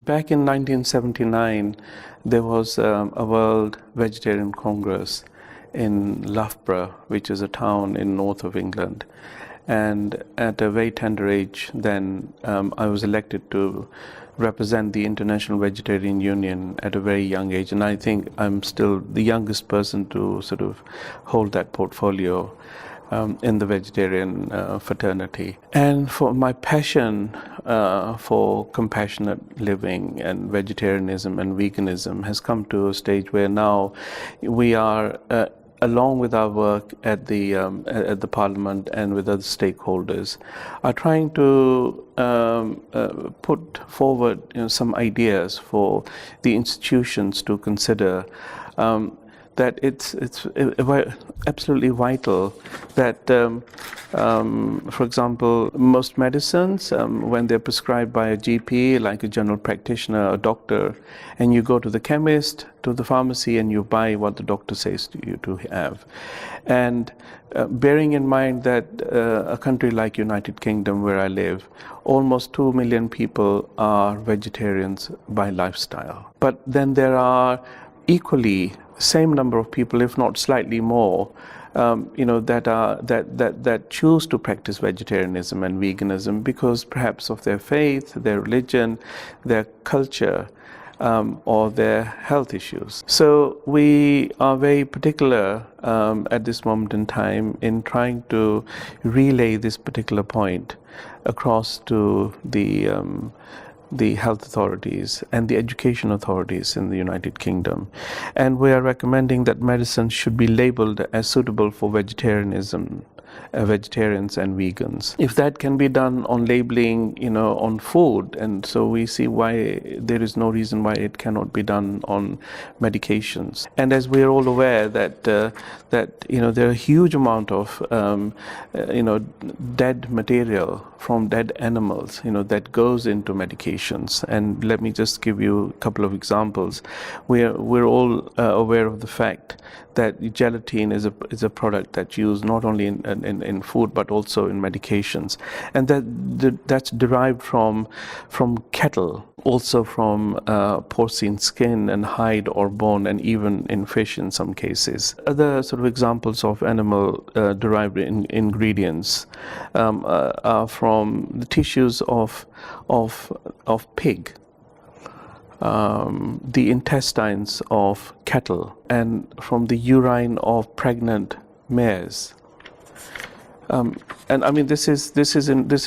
Back in 1979, there was a World Vegetarian Congress in Loughborough, which is a town in north of England. And at a very tender age, then I was elected to represent the International Vegetarian Union at a very young age. And I think I'm still the youngest person to sort of hold that portfolio in the vegetarian fraternity. And for my passion for compassionate living and vegetarianism and veganism has come to a stage where now we are along with our work at the Parliament and with other stakeholders, are trying to put forward some ideas for the institutions to consider. That it's absolutely vital that, for example, most medicines, when they're prescribed by a GP, like a general practitioner, a doctor, and you go to the chemist, to the pharmacy, and you buy what the doctor says to you to have. And bearing in mind that a country like United Kingdom, where I live, almost 2 million people are vegetarians by lifestyle. But then there are equally same number of people, if not slightly more, that choose to practice vegetarianism and veganism because perhaps of their faith, their religion, their culture, or their health issues. So we are very particular at this moment in time in trying to relay this particular point across to the health authorities and the education authorities in the United Kingdom. And we are recommending that medicine should be labeled as suitable for vegetarianism, vegetarians and vegans. If that can be done on labeling, on food, and so we see why there is no reason why it cannot be done on medications. And as we are all aware that there are a huge amount of dead material from dead animals, that goes into medications. And let me just give you a couple of examples. We're all aware of the fact that gelatin is a product that's used not only in food but also in medications, and that's derived from cattle, also from porcine skin and hide or bone, and even in fish in some cases. Other sort of examples of animal derived ingredients are from the tissues of pig, the intestines of cattle, and from the urine of pregnant mares. And I mean, this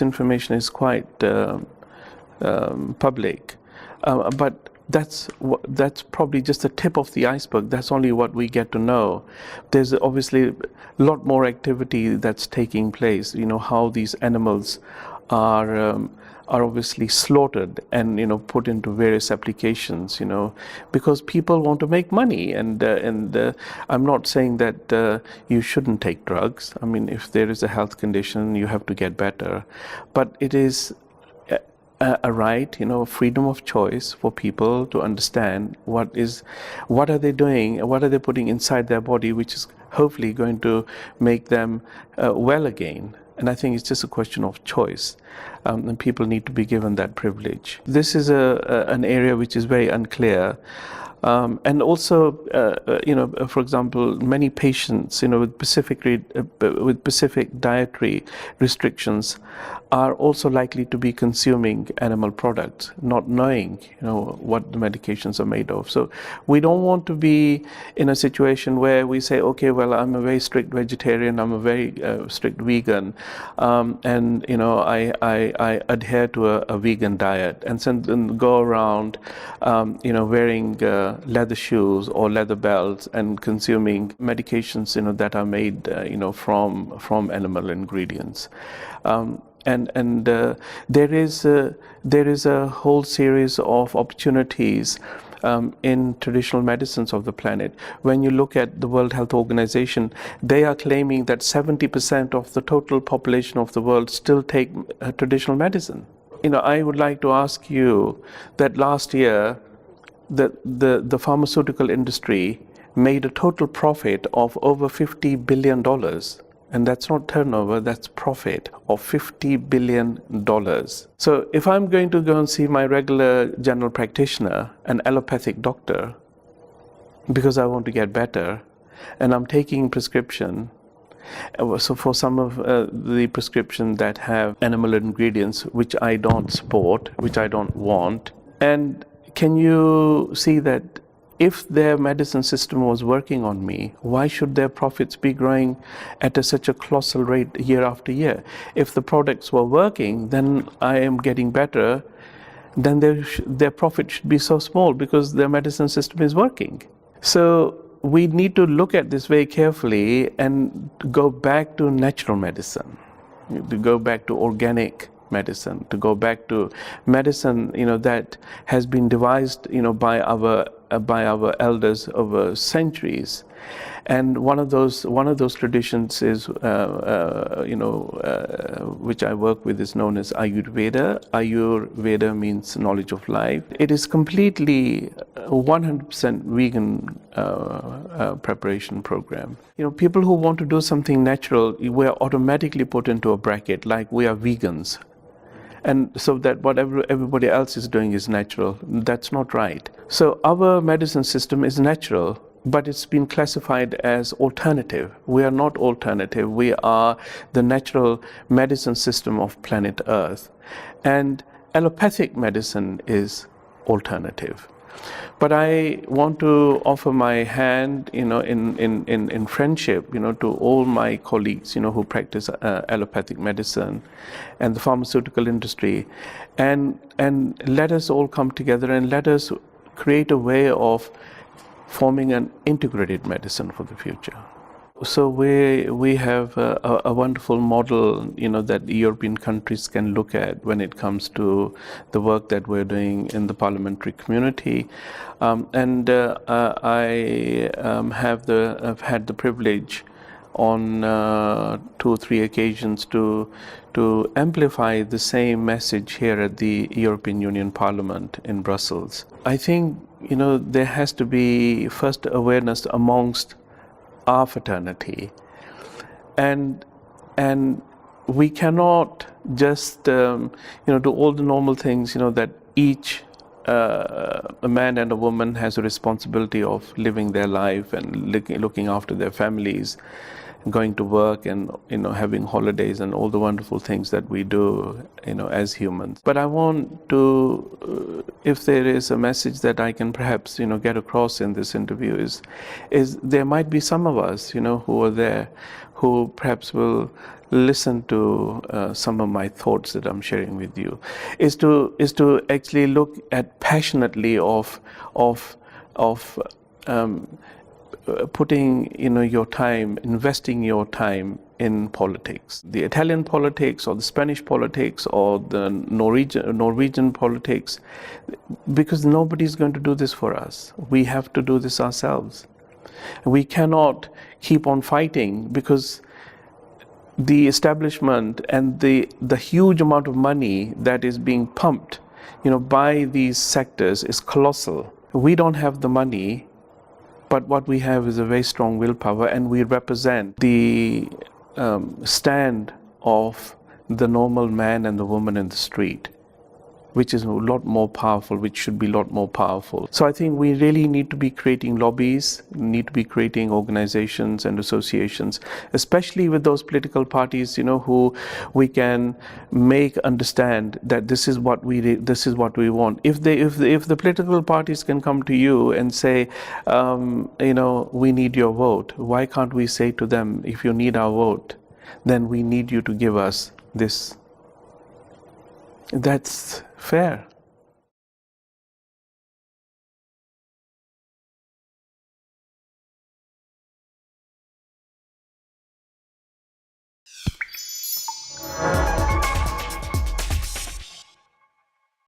information is quite public, but that's probably just the tip of the iceberg. That's only what we get to know. There's obviously a lot more activity that's taking place. How these animals are obviously slaughtered and put into various applications, because people want to make money. And I'm not saying that you shouldn't take drugs. I mean, if there is a health condition, you have to get better. But it is a right, freedom of choice for people to understand what are they doing, what are they putting inside their body, which is hopefully going to make them well again. And I think it's just a question of choice, and people need to be given that privilege. This is an area which is very unclear. And also, for example, many patients, with specific dietary restrictions, are also likely to be consuming animal products, not knowing, what the medications are made of. So we don't want to be in a situation where we say, okay, well, I'm a very strict vegetarian, I'm a very strict vegan, and I adhere to a vegan diet, and then go around, wearing leather shoes or leather belts and consuming medications, that are made, from animal ingredients. And there is a whole series of opportunities in traditional medicines of the planet. When you look at the World Health Organization, they are claiming that 70% of the total population of the world still take traditional medicine. I would like to ask you that last year, the pharmaceutical industry made a total profit of over $50 billion. and that's not turnover, that's profit of $50 billion. So if I'm going to go and see my regular general practitioner, an allopathic doctor, because I want to get better, and I'm taking prescription, so for some of the prescriptions that have animal ingredients, which I don't support, which I don't want, and can you see that if their medicine system was working on me, why should their profits be growing at such a colossal rate year after year? If the products were working, then I am getting better, then their profit should be so small because their medicine system is working. So we need to look at this very carefully and go back to natural medicine, to go back to organic medicine, to go back to medicine, that has been devised, by our elders over centuries. And one of those traditions is, which I work with, is known as Ayurveda. Ayurveda means knowledge of life. It is completely 100% vegan preparation program. People who want to do something natural, we are automatically put into a bracket like we are vegans. And so that whatever everybody else is doing is natural. That's not right. So our medicine system is natural, but it's been classified as alternative. We are not alternative. We are the natural medicine system of planet Earth. And allopathic medicine is alternative. But I want to offer my hand, in friendship, to all my colleagues, who practice allopathic medicine and the pharmaceutical industry, and let us all come together and let us create a way of forming an integrated medicine for the future. So we have a wonderful model, that European countries can look at when it comes to the work that we're doing in the parliamentary community, and I have had the privilege on 2 or 3 occasions to amplify the same message here at the European Union Parliament in Brussels. I think there has to be first awareness amongst our fraternity, and we cannot just do all the normal things that each a man and a woman has a responsibility of living their life and looking after their families, going to work, and having holidays and all the wonderful things that we do as humans. But I want to, if there is a message that I can perhaps get across in this interview, is there might be some of us who are there who perhaps will listen to some of my thoughts that I'm sharing with you, is to actually look at passionately of putting your time, investing your time in politics, the Italian politics or the Spanish politics or the Norwegian politics, because nobody's going to do this for us. We have to do this ourselves. We cannot keep on fighting because the establishment and the huge amount of money that is being pumped by these sectors is colossal. We don't have the money, but what we have is a very strong willpower, and we represent the stand of the normal man and the woman in the street, which is a lot more powerful, which should be a lot more powerful. So I think we really need to be creating lobbies, need to be creating organizations and associations, especially with those political parties, who we can make understand that this is what we want. If the political parties can come to you and say, we need your vote, why can't we say to them, if you need our vote, then we need you to give us this? That's fair.